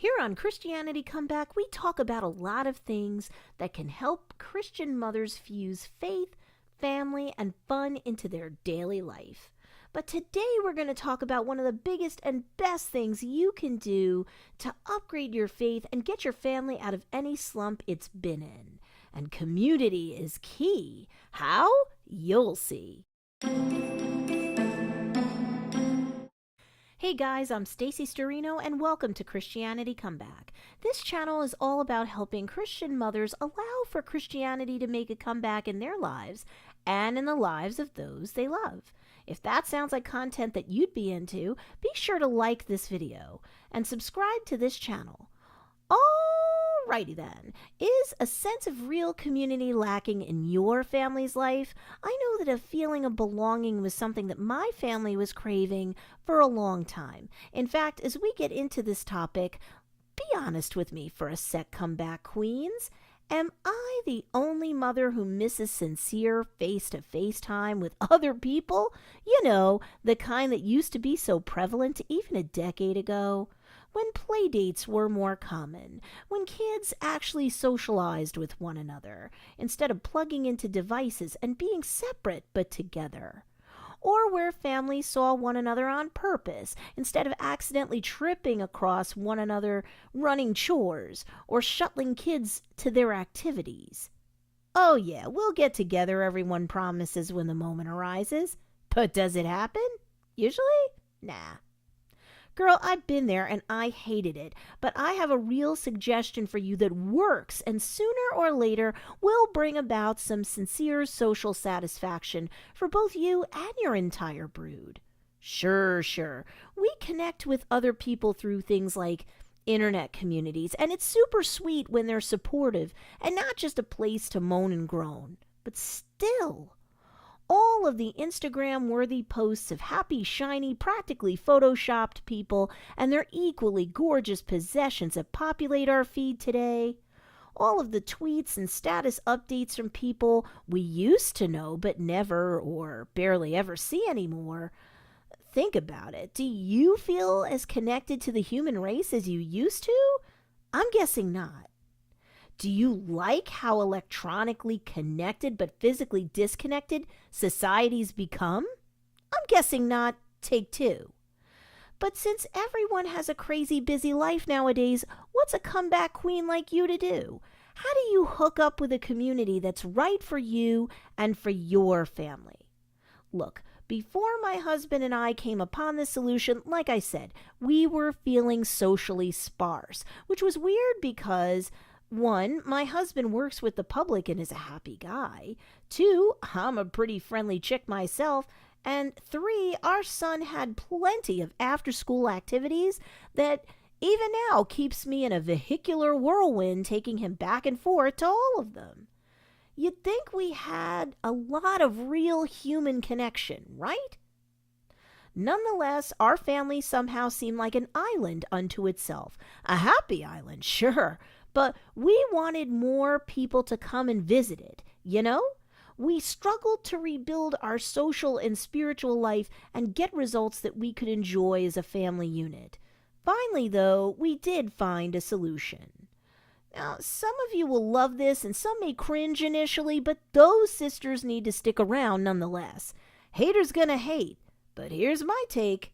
Here on Christianity Comeback, we talk about a lot of things that can help Christian mothers fuse faith, family, and fun into their daily life. But today we're going to talk about one of the biggest and best things you can do to upgrade your faith and get your family out of any slump it's been in. And community is key. How? You'll see. Hey guys, I'm Stacy Storino and welcome to Christianity Comeback. This channel is all about helping Christian mothers allow for Christianity to make a comeback in their lives and in the lives of those they love. If that sounds like content that you'd be into, be sure to like this video and subscribe to this channel. Alrighty then, is a sense of real community lacking in your family's life? I know that a feeling of belonging was something that my family was craving for a long time. In fact, as we get into this topic, be honest with me for a sec, comeback queens. Am I the only mother who misses sincere face-to-face time with other people? You know, the kind that used to be so prevalent even a decade ago. When play dates were more common, when kids actually socialized with one another, instead of plugging into devices and being separate but together. Or where families saw one another on purpose, instead of accidentally tripping across one another running chores or shuttling kids to their activities. Oh yeah, we'll get together, everyone promises when the moment arises. But does it happen? Usually? Nah. Girl, I've been there and I hated it, but I have a real suggestion for you that works and sooner or later will bring about some sincere social satisfaction for both you and your entire brood. Sure, we connect with other people through things like internet communities, and it's super sweet when they're supportive and not just a place to moan and groan. But still, all of the Instagram-worthy posts of happy, shiny, practically photoshopped people and their equally gorgeous possessions that populate our feed today. All of the tweets and status updates from people we used to know but never or barely ever see anymore. Think about it. Do you feel as connected to the human race as you used to? I'm guessing not. Do you like how electronically connected but physically disconnected societies become? I'm guessing not. Take two. But since everyone has a crazy busy life nowadays, what's a comeback queen like you to do? How do you hook up with a community that's right for you and for your family? Look, before my husband and I came upon this solution, like I said, we were feeling socially sparse, which was weird because 1, my husband works with the public and is a happy guy. 2, I'm a pretty friendly chick myself. And 3, our son had plenty of after-school activities that even now keeps me in a vehicular whirlwind, taking him back and forth to all of them. You'd think we had a lot of real human connection, right? Nonetheless, our family somehow seemed like an island unto itself. A happy island, sure. But we wanted more people to come and visit it, you know? We struggled to rebuild our social and spiritual life and get results that we could enjoy as a family unit. Finally, though, we did find a solution. Now, some of you will love this and some may cringe initially, but those sisters need to stick around nonetheless. Haters gonna hate, but here's my take.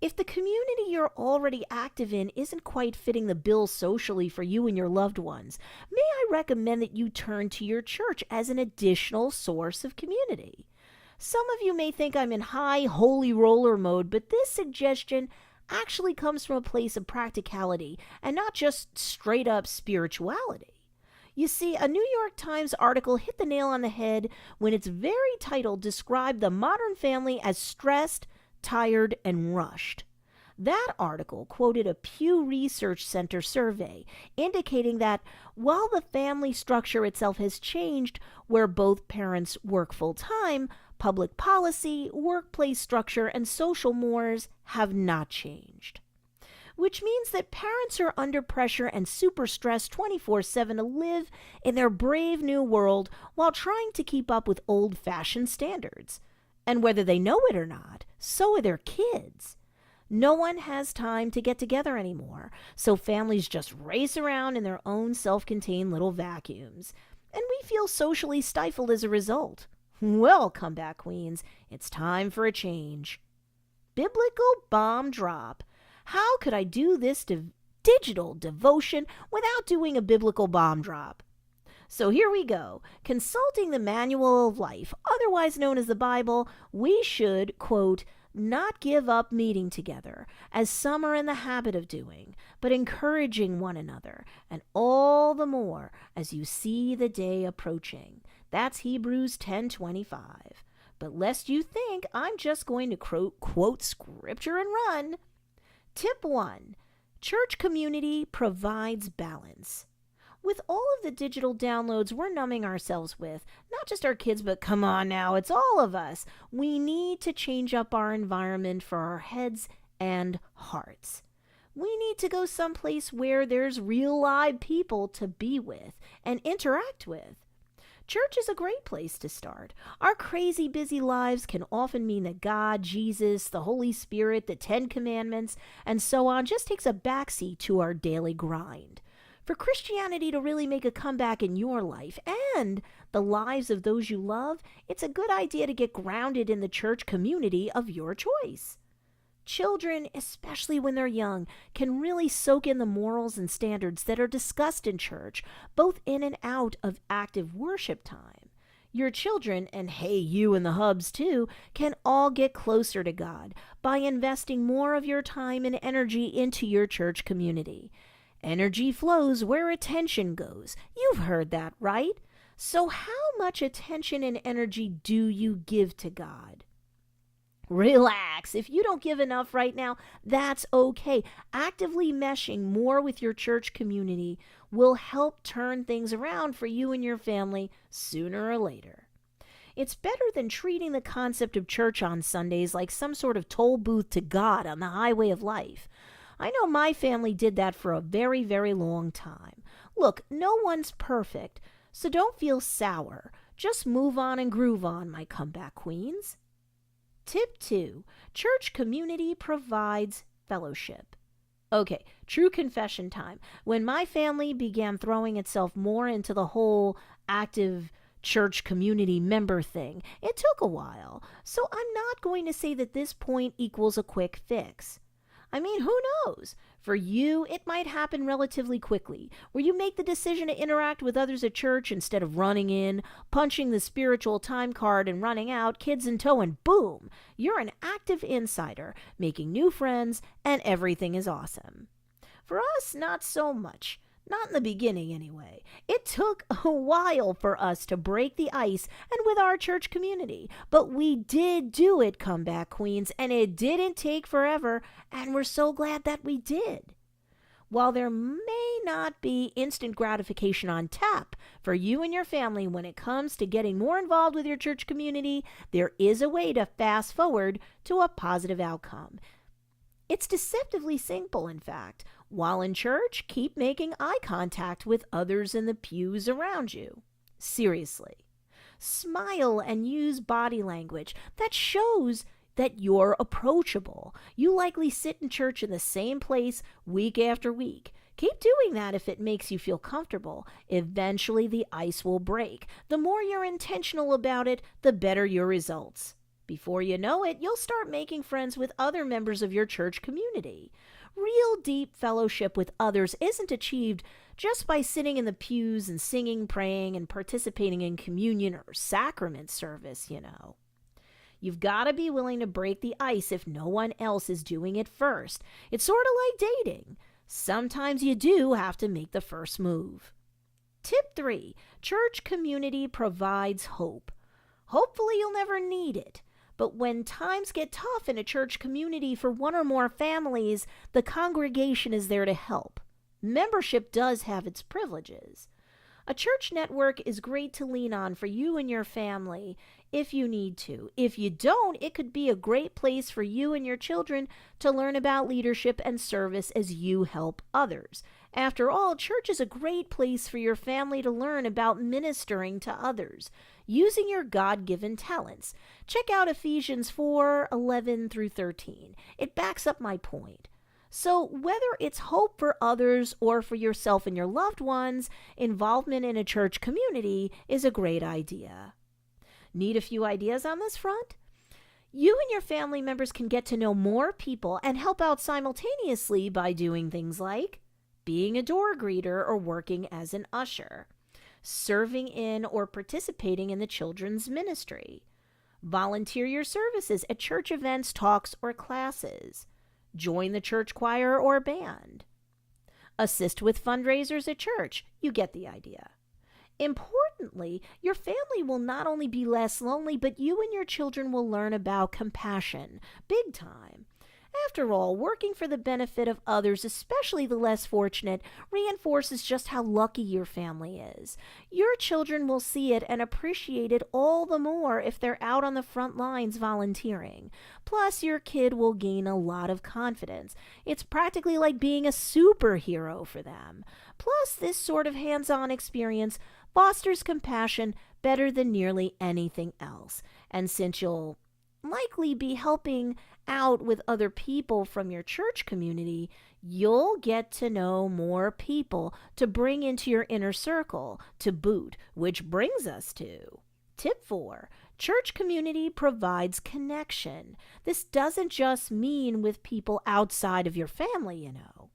If the community you're already active in isn't quite fitting the bill socially for you and your loved ones, may I recommend that you turn to your church as an additional source of community. Some of you may think I'm in high holy roller mode, but this suggestion actually comes from a place of practicality and not just straight up spirituality. You see, a New York Times article hit the nail on the head when its very title described the modern family as stressed, tired, and rushed. That article quoted a Pew Research Center survey indicating that while the family structure itself has changed, where both parents work full-time, public policy, workplace structure, and social mores have not changed. Which means that parents are under pressure and super stressed 24/7 to live in their brave new world while trying to keep up with old-fashioned standards. And whether they know it or not, so are their kids. No one has time to get together anymore, so families just race around in their own self-contained little vacuums. And we feel socially stifled as a result. Well, comeback queens, it's time for a change. Biblical bomb drop. How could I do this digital devotion without doing a biblical bomb drop? So here we go. Consulting the Manual of Life, otherwise known as the Bible, we should, quote, not give up meeting together, as some are in the habit of doing, but encouraging one another, and all the more as you see the day approaching. That's Hebrews 10:25. But lest you think I'm just going to quote scripture and run. Tip 1. Church community provides balance. With all of the digital downloads we're numbing ourselves with, not just our kids, but come on now, it's all of us. We need to change up our environment for our heads and hearts. We need to go someplace where there's real live people to be with and interact with. Church is a great place to start. Our crazy busy lives can often mean that God, Jesus, the Holy Spirit, the 10 Commandments, and so on just takes a backseat to our daily grind. For Christianity to really make a comeback in your life and the lives of those you love, it's a good idea to get grounded in the church community of your choice. Children, especially when they're young, can really soak in the morals and standards that are discussed in church, both in and out of active worship time. Your children, and hey, you and the hubs too, can all get closer to God by investing more of your time and energy into your church community. Energy flows where attention goes. You've heard that, right? So how much attention and energy do you give to God? Relax. If you don't give enough right now, that's okay. Actively meshing more with your church community will help turn things around for you and your family sooner or later. It's better than treating the concept of church on Sundays like some sort of toll booth to God on the highway of life. I know my family did that for a very, very long time. Look, no one's perfect, so don't feel sour. Just move on and groove on, my comeback queens. Tip 2. Church community provides fellowship. Okay, true confession time. When my family began throwing itself more into the whole active church community member thing, it took a while. So I'm not going to say that this point equals a quick fix. I mean, who knows? For you, it might happen relatively quickly, where you make the decision to interact with others at church instead of running in, punching the spiritual time card and running out, kids in tow, and boom, you're an active insider, making new friends, and everything is awesome. For us, not so much. Not in the beginning, anyway. It took a while for us to break the ice and with our church community. But we did do it, comeback queens, and it didn't take forever, and we're so glad that we did. While there may not be instant gratification on tap for you and your family when it comes to getting more involved with your church community, there is a way to fast forward to a positive outcome. It's deceptively simple, in fact. While in church, keep making eye contact with others in the pews around you. Seriously. Smile and use body language that shows that you're approachable. You likely sit in church in the same place week after week. Keep doing that if it makes you feel comfortable. Eventually, the ice will break. The more you're intentional about it, the better your results. Before you know it, you'll start making friends with other members of your church community. Real deep fellowship with others isn't achieved just by sitting in the pews and singing, praying, and participating in communion or sacrament service, you know. You've got to be willing to break the ice if no one else is doing it first. It's sort of like dating. Sometimes you do have to make the first move. Tip 3. Church community provides hope. Hopefully you'll never need it. But when times get tough in a church community for one or more families, the congregation is there to help. Membership does have its privileges. A church network is great to lean on for you and your family if you need to. If you don't, it could be a great place for you and your children to learn about leadership and service as you help others. After all, church is a great place for your family to learn about ministering to others. using your God-given talents. Check out Ephesians 4:11 through 13. It backs up my point. So whether it's hope for others or for yourself and your loved ones, involvement in a church community is a great idea. Need a few ideas on this front? You and your family members can get to know more people and help out simultaneously by doing things like being a door greeter or working as an usher, serving in or participating in the children's ministry, volunteer your services at church events, talks, or classes, join the church choir or band, assist with fundraisers at church. You get the idea. Importantly, your family will not only be less lonely, but you and your children will learn about compassion, big time. After all, working for the benefit of others, especially the less fortunate, reinforces just how lucky your family is. Your children will see it and appreciate it all the more if they're out on the front lines volunteering. Plus, your kid will gain a lot of confidence. It's practically like being a superhero for them. Plus, this sort of hands-on experience fosters compassion better than nearly anything else. And since you'll likely be helping out with other people from your church community, you'll get to know more people to bring into your inner circle to boot, which brings us to tip 4. Church community provides connection. This doesn't just mean with people outside of your family, you know.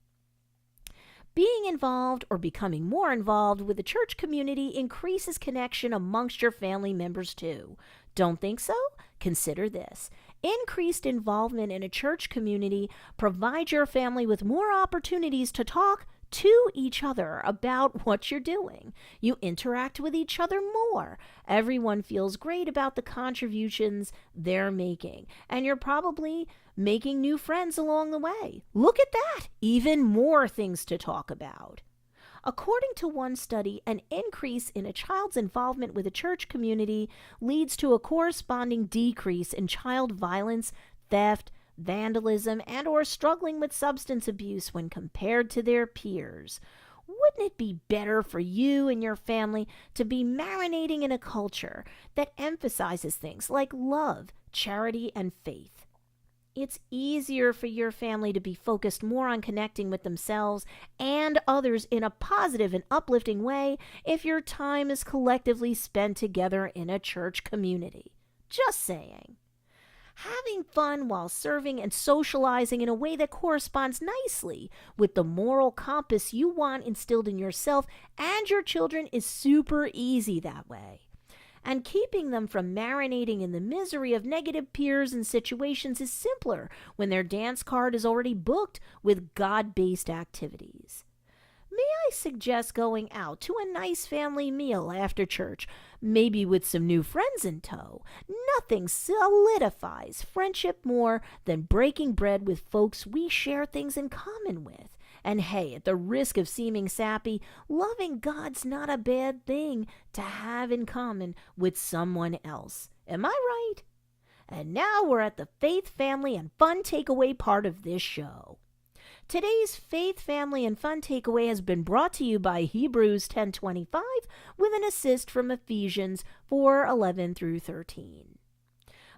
Being involved or becoming more involved with the church community increases connection amongst your family members too. Don't think so? Consider this. Increased involvement in a church community provides your family with more opportunities to talk to each other about what you're doing. You interact with each other more. Everyone feels great about the contributions they're making, and you're probably making new friends along the way. Look at that! Even more things to talk about. According to one study, an increase in a child's involvement with a church community leads to a corresponding decrease in child violence, theft, vandalism, and or struggling with substance abuse when compared to their peers. Wouldn't it be better for you and your family to be marinating in a culture that emphasizes things like love, charity, and faith? It's easier for your family to be focused more on connecting with themselves and others in a positive and uplifting way if your time is collectively spent together in a church community. Just saying. Having fun while serving and socializing in a way that corresponds nicely with the moral compass you want instilled in yourself and your children is super easy that way. And keeping them from marinating in the misery of negative peers and situations is simpler when their dance card is already booked with God-based activities. May I suggest going out to a nice family meal after church, maybe with some new friends in tow? Nothing solidifies friendship more than breaking bread with folks we share things in common with. And hey, at the risk of seeming sappy, loving God's not a bad thing to have in common with someone else. Am I right? And now we're at the faith, family, and fun takeaway part of this show. Today's faith, family, and fun takeaway has been brought to you by Hebrews 10:25 with an assist from Ephesians 4:11 through 13.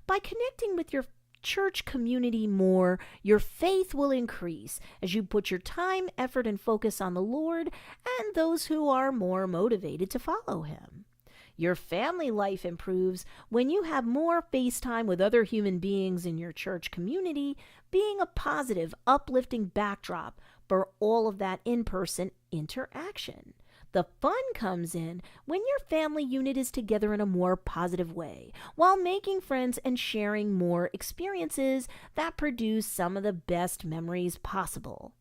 By connecting with your church community more, your faith will increase as you put your time, effort, and focus on the Lord and those who are more motivated to follow Him. Your family life improves when you have more face time with other human beings in your church community, being a positive, uplifting backdrop for all of that in-person interaction. The fun comes in when your family unit is together in a more positive way, while making friends and sharing more experiences that produce some of the best memories possible.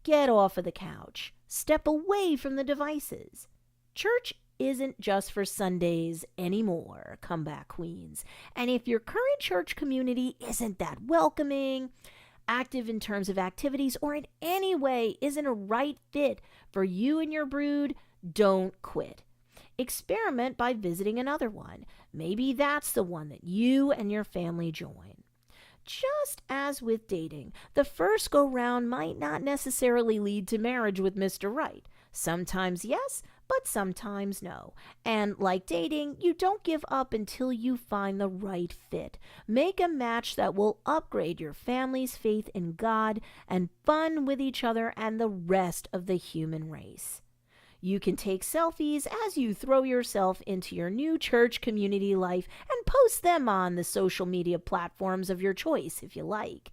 Get off of the couch. Step away from the devices. Church isn't just for Sundays anymore, comeback queens. And if your current church community isn't that welcoming, active in terms of activities, or in any way isn't a right fit for you and your brood, don't quit. Experiment by visiting another one. Maybe that's the one that you and your family join. Just as with dating, the first go-round might not necessarily lead to marriage with Mr. Right. Sometimes yes, but sometimes no. And like dating, you don't give up until you find the right fit. Make a match that will upgrade your family's faith in God and fun with each other and the rest of the human race. You can take selfies as you throw yourself into your new church community life and post them on the social media platforms of your choice if you like.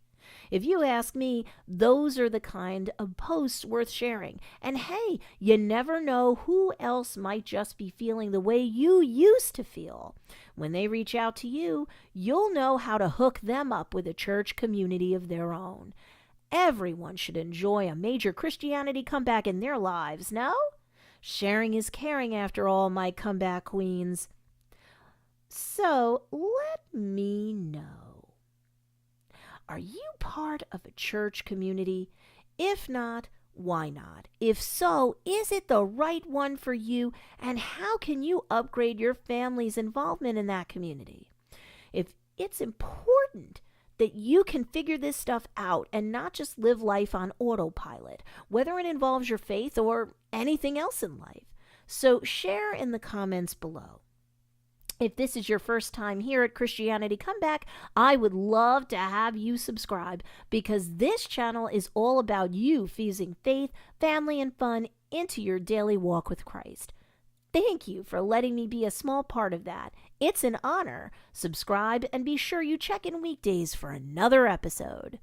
If you ask me, those are the kind of posts worth sharing. And hey, you never know who else might just be feeling the way you used to feel. When they reach out to you, you'll know how to hook them up with a church community of their own. Everyone should enjoy a major Christianity comeback in their lives, no? Sharing is caring, after all, my comeback queens. So let me know. Are you part of a church community? If not, why not? If so, is it the right one for you? And how can you upgrade your family's involvement in that community? If it's important that you can figure this stuff out and not just live life on autopilot, whether it involves your faith or anything else in life. So share in the comments below. If this is your first time here at Christianity Comeback, I would love to have you subscribe, because this channel is all about you fusing faith, family, and fun into your daily walk with Christ. Thank you for letting me be a small part of that. It's an honor. Subscribe and be sure you check in weekdays for another episode.